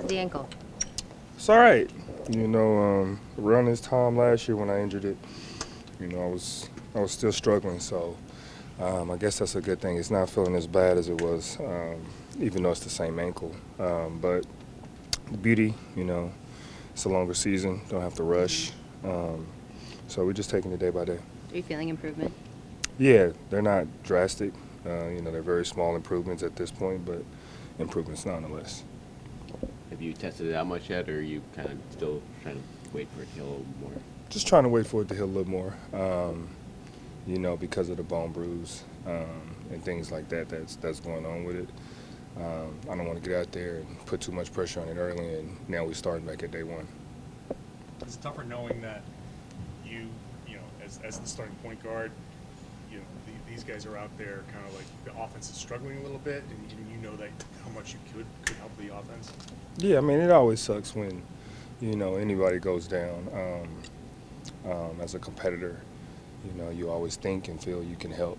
How's the ankle? It's all right. Around this time last year when I injured it, I was still struggling. So I guess that's a good thing. It's not feeling as bad as it was, even though it's the same ankle. But the beauty, it's a longer season. Don't have to rush. So we're just taking it day by day. Are you feeling improvement? Yeah, they're not drastic. They're very small improvements at this point, but improvements nonetheless. Have you tested it out much yet, or are you kind of still trying to wait for it to heal a little more? Just trying to wait for it to heal a little more, because of the bone bruise and things like that that's going on with it. I don't want to get out there and put too much pressure on it early, and now we're starting back at day one. It's tougher knowing that as the starting point guard, these guys are out there kind of like the offense is struggling a little bit, and you know that how much you could help the offense. Yeah, I mean, it always sucks when, anybody goes down. As a competitor, you always think and feel you can help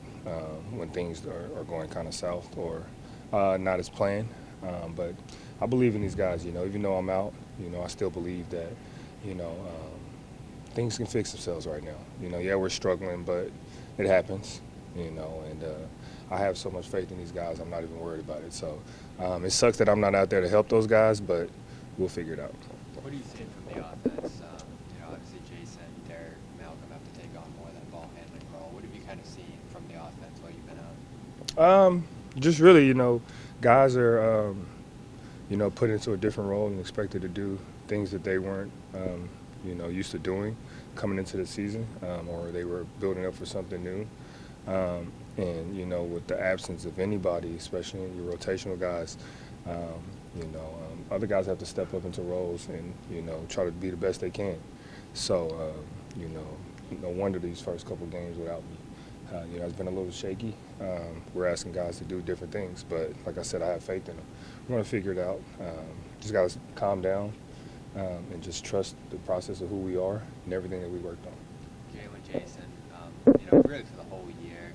when things are going kind of south or not as planned. But I believe in these guys, even though I'm out, I still believe that, things can fix themselves right now. Yeah, we're struggling, but it happens, and I have so much faith in these guys, I'm not even worried about it. So it sucks that I'm not out there to help those guys, but we'll figure it out. What are you seeing from the offense? Obviously Jason, Derek, Malcolm have to take on more of that ball handling role. What have you kind of seen from the offense while you've been out? Just really, guys are, put into a different role and expected to do things that they weren't, used to doing coming into the season, or they were building up for something new. And, with the absence of anybody, especially your rotational guys, other guys have to step up into roles and, try to be the best they can. So, no wonder these first couple games without me. It's been a little shaky. We're asking guys to do different things, but like I said, I have faith in them. We're going to figure it out. Just got to calm down and just trust the process of who we are and everything that we worked on. Jalen, Jason, really for the whole year,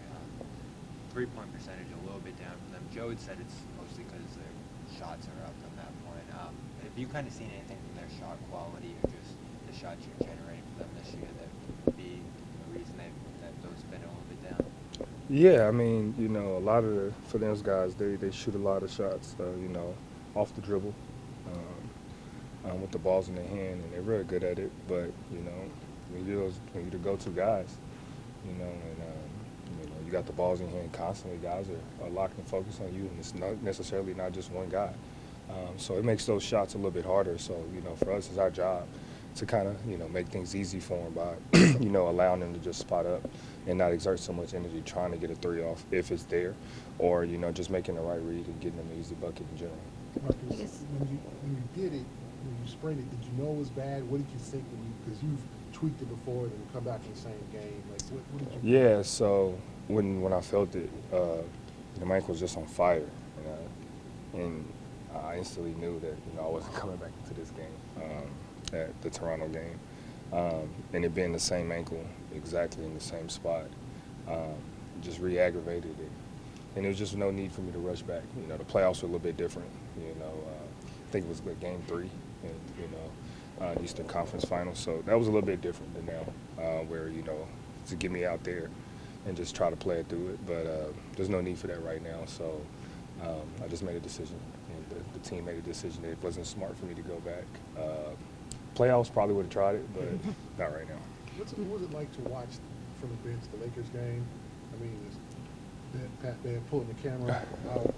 three-point percentage a little bit down for them. Joe had said it's mostly because their shots are up from that point. Have you kind of seen anything from their shot quality or just the shots you're generating for them this year that would be the reason that those have been a little bit down? Yeah, I mean, a lot of for those guys, they shoot a lot of shots, off the dribble, with the balls in their hand, and they're really good at it. But when you're the go-to guys, and you got the balls in your hand constantly, guys are locked and focused on you, and it's not necessarily not just one guy. So it makes those shots a little bit harder. So for us, it's our job to kind of make things easy for them by allowing them to just spot up and not exert so much energy trying to get a three off if it's there, or just making the right read and getting them an easy bucket in general. Marcus, when you did it, when you sprained it, did you know it was bad? What did you think because you've tweaked it before and then come back in the same game? Like what did you? Yeah, so when I felt it, my ankle was just on fire, and I instantly knew that I wasn't coming back into this game at the Toronto game, and it being the same ankle exactly in the same spot, just re-aggravated it, and there was just no need for me to rush back. The playoffs were a little bit different. I think it was game 3, and Eastern Conference Finals, so that was a little bit different than now, where to get me out there and just try to play it through it, but there's no need for that right now. So I just made a decision, and the team made a decision that it wasn't smart for me to go back. Playoffs probably would have tried it, but not right now. What was it like to watch from the bench the Lakers game? I mean, Pat Beverly pulling the camera out,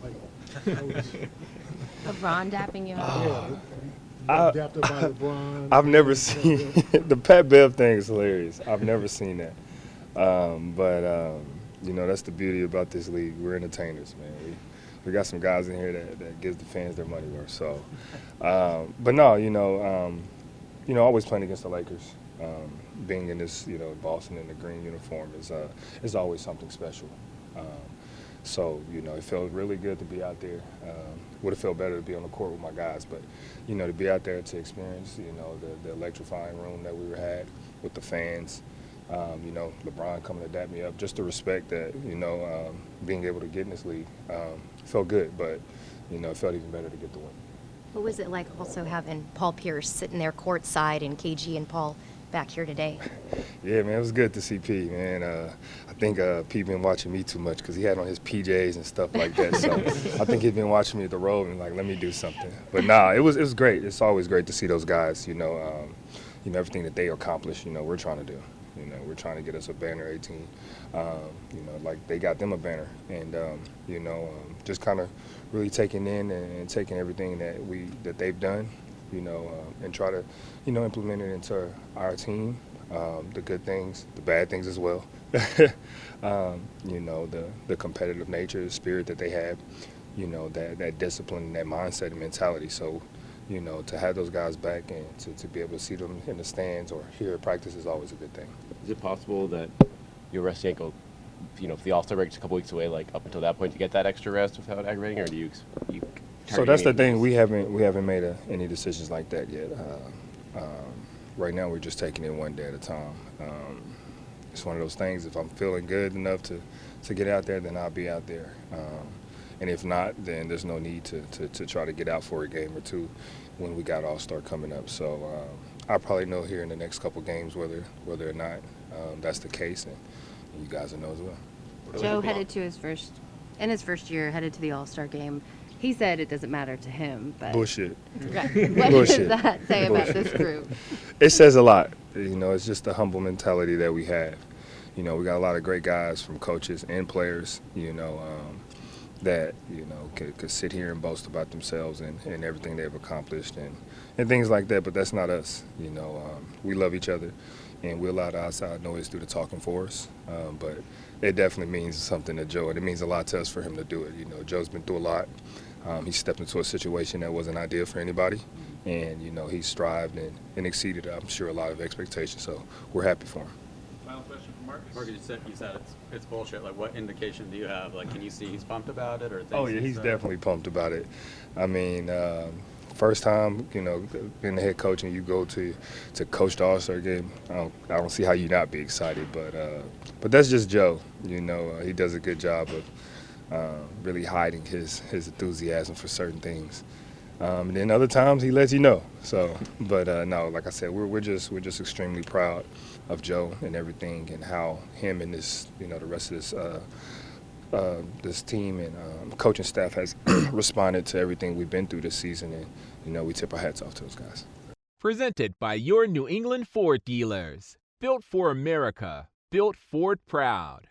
LeBron dapping you up. Dapped up by LeBron. I've never seen the Pat Bev thing is hilarious. I've never seen that. But that's the beauty about this league. We're entertainers, man. We got some guys in here that gives the fans their money worth. So, but no, always playing against the Lakers, being in this, Boston in the green uniform is always something special. So, it felt really good to be out there. Would have felt better to be on the court with my guys, but, to be out there to experience, the electrifying room that we had with the fans, LeBron coming to dap me up, just the respect that, being able to get in this league felt good, but, it felt even better to get the win. What was it like also having Paul Pierce sitting there courtside and KG and Paul back here today? Yeah, man, it was good to see P, man. I think P been watching me too much because he had on his PJs and stuff like that. So I think he'd been watching me at the road and like, let me do something. But nah, it was great. It's always great to see those guys. Everything that they accomplish. We're trying to do. We're trying to get us a banner 18. Like they got them a banner, and just kind of really taking in and taking everything that they've done, and try to, implement it into our team. The good things, the bad things as well. The competitive nature, the spirit that they have, that discipline and that mindset and mentality. So, to have those guys back and to be able to see them in the stands or here at practice is always a good thing. Is it possible that your rest ankle, if the All-Star break is a couple weeks away, like up until that point, to get that extra rest without aggravating, or do you So that's the thing. We haven't made any decisions like that yet. Right now, we're just taking it one day at a time. It's one of those things. If I'm feeling good enough to get out there, then I'll be out there. And if not, then there's no need to try to get out for a game or two when we got All-Star coming up. So I'll probably know here in the next couple games whether or not that's the case, and you guys will know as well. Joe headed to his first year, headed to the All-Star game. He said it doesn't matter to him, but Bullshit. Right. What Bullshit. does that say about Bullshit. this group? It says a lot. It's just the humble mentality that we have. We got a lot of great guys from coaches and players, that, could sit here and boast about themselves and everything they've accomplished and things like that, but that's not us. We love each other, and we allow the outside noise do the talking for us. But it definitely means something to Joe, and it means a lot to us for him to do it. Joe's been through a lot. He stepped into a situation that wasn't ideal for anybody, and, he strived and exceeded, I'm sure, a lot of expectations. So we're happy for him. Final question for Marcus. Marcus, you said it's bullshit. Like, what indication do you have? Like, can you see he's pumped about it, or Oh yeah, he's definitely pumped about it. I mean, first time, being the head coach and you go to coach the All-Star game, I don't see how you not be excited. But that's just Joe. He does a good job of really hiding his enthusiasm for certain things. And then other times he lets you know. So, but no, like I said, we're just extremely proud of Joe and everything, and how him and this, the rest of this team and coaching staff has responded to everything we've been through this season, and we tip our hats off to those guys. Presented by your New England Ford dealers. Built for America. Built Ford proud.